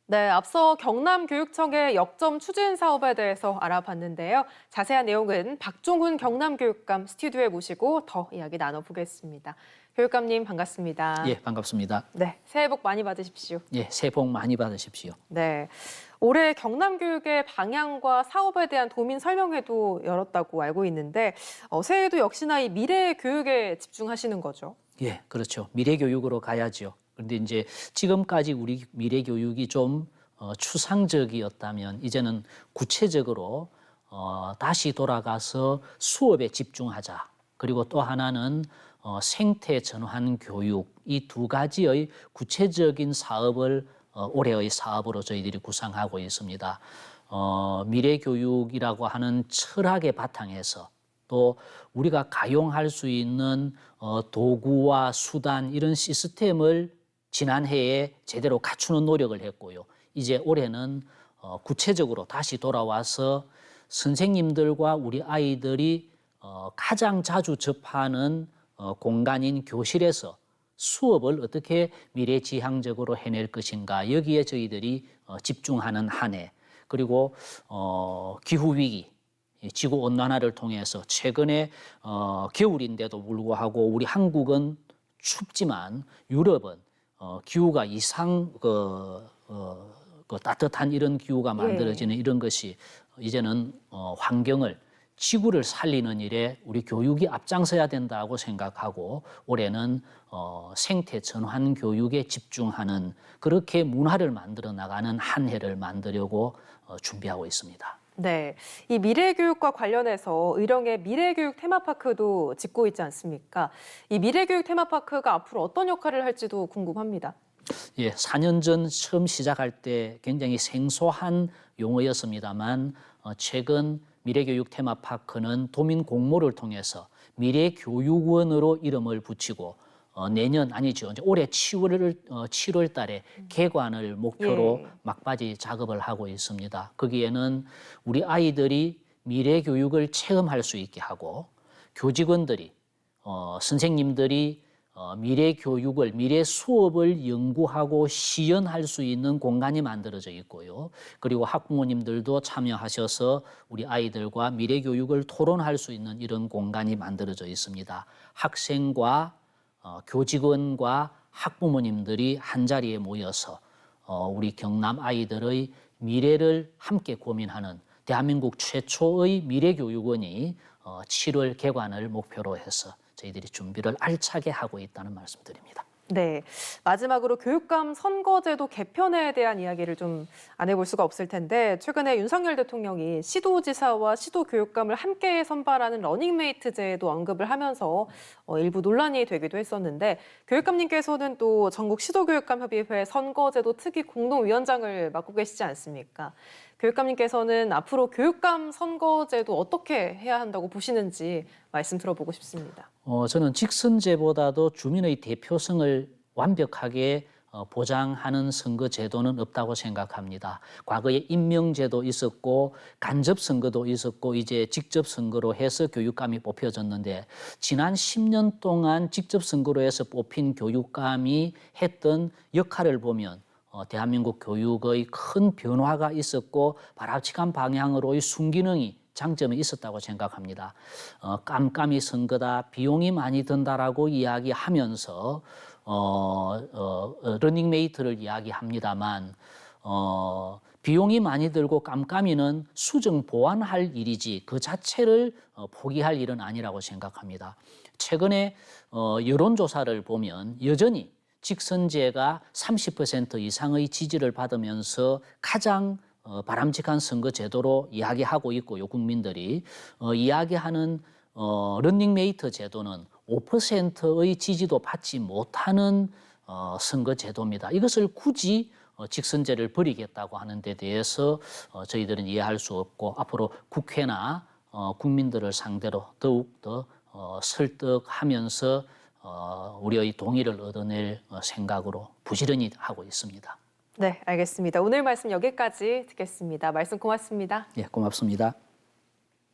네, 앞서 경남교육청의 역점 추진 사업에 대해서 알아봤는데요. 자세한 내용은 박종훈 경남교육감 스튜디오에 모시고 더 이야기 나눠보겠습니다. 교육감님 반갑습니다. 예, 반갑습니다. 네, 새해 복 많이 받으십시오. 예, 새해 복 많이 받으십시오. 네, 올해 경남교육의 방향과 사업에 대한 도민 설명회도 열었다고 알고 있는데 새해에도 역시나 이 미래 교육에 집중하시는 거죠? 예, 그렇죠. 미래 교육으로 가야죠. 그런데 이제 지금까지 우리 미래 교육이 좀 추상적이었다면 이제는 구체적으로 다시 돌아가서 수업에 집중하자. 그리고 또 하나는 생태 전환 교육, 이 두 가지의 구체적인 사업을 올해의 사업으로 저희들이 구상하고 있습니다. 미래 교육이라고 하는 철학의 바탕에서 또 우리가 가용할 수 있는 도구와 수단 이런 시스템을 지난해에 제대로 갖추는 노력을 했고요. 이제 올해는 구체적으로 다시 돌아와서 선생님들과 우리 아이들이 가장 자주 접하는 공간인 교실에서 수업을 어떻게 미래지향적으로 해낼 것인가, 여기에 저희들이 집중하는 한 해. 그리고 기후위기, 지구온난화를 통해서 최근에 겨울인데도 불구하고 우리 한국은 춥지만 유럽은 기후가 따뜻한 이런 기후가 만들어지는 이런 것이 이제는 환경을 지구를 살리는 일에 우리 교육이 앞장서야 된다고 생각하고 올해는 생태 전환 교육에 집중하는 그렇게 문화를 만들어 나가는 한 해를 만들려고 준비하고 있습니다. 네, 이 미래교육과 관련해서 의령의 미래교육 테마파크도 짓고 있지 않습니까? 이 미래교육 테마파크가 앞으로 어떤 역할을 할지도 궁금합니다. 예, 4년 전 처음 시작할 때 굉장히 생소한 용어였습니다만 최근 미래교육 테마파크는 도민 공모를 통해서 미래교육원으로 이름을 붙이고 내년 아니죠. 이제 올해 7월 달에 개관을 목표로 막바지 작업을 하고 있습니다. 거기에는 우리 아이들이 미래 교육을 체험할 수 있게 하고 교직원들이 선생님들이 미래 교육을 미래 수업을 연구하고 시연할 수 있는 공간이 만들어져 있고요. 그리고 학부모님들도 참여하셔서 우리 아이들과 미래 교육을 토론할 수 있는 이런 공간이 만들어져 있습니다. 학생과 교직원과 학부모님들이 한자리에 모여서 우리 경남 아이들의 미래를 함께 고민하는 대한민국 최초의 미래교육원이 7월 개관을 목표로 해서 저희들이 준비를 알차게 하고 있다는 말씀드립니다. 네, 마지막으로 교육감 선거제도 개편에 대한 이야기를 좀 안 해볼 수가 없을 텐데 최근에 윤석열 대통령이 시도지사와 시도교육감을 함께 선발하는 러닝메이트제도 언급을 하면서 일부 논란이 되기도 했었는데 교육감님께서는 또 전국 시도교육감협의회 선거제도 특위 공동위원장을 맡고 계시지 않습니까? 교육감님께서는 앞으로 교육감 선거제도 어떻게 해야 한다고 보시는지 말씀 들어보고 싶습니다. 저는 직선제보다도 주민의 대표성을 완벽하게 보장하는 선거제도는 없다고 생각합니다. 과거에 임명제도 있었고 간접선거도 있었고 이제 직접선거로 해서 교육감이 뽑혀졌는데 지난 10년 동안 직접선거로 해서 뽑힌 교육감이 했던 역할을 보면 대한민국 교육의 큰 변화가 있었고 바람직한 방향으로의 순기능이 장점이 있었다고 생각합니다. 깜깜이 선거다, 비용이 많이 든다라고 이야기하면서 러닝메이트를 이야기합니다만 비용이 많이 들고 깜깜이는 수정 보완할 일이지 그 자체를 포기할 일은 아니라고 생각합니다. 최근에 여론조사를 보면 여전히 직선제가 30% 이상의 지지를 받으면서 가장 바람직한 선거제도로 이야기하고 있고요. 국민들이 이야기하는 런닝메이트 제도는 5%의 지지도 받지 못하는 선거제도입니다. 이것을 굳이 직선제를 버리겠다고 하는 데 대해서 저희들은 이해할 수 없고 앞으로 국회나 국민들을 상대로 더욱 더 설득하면서 우리의 동의를 얻어낼 생각으로 부지런히 하고 있습니다. 네, 알겠습니다. 오늘 말씀 여기까지 듣겠습니다. 말씀 고맙습니다. 예, 고맙습니다.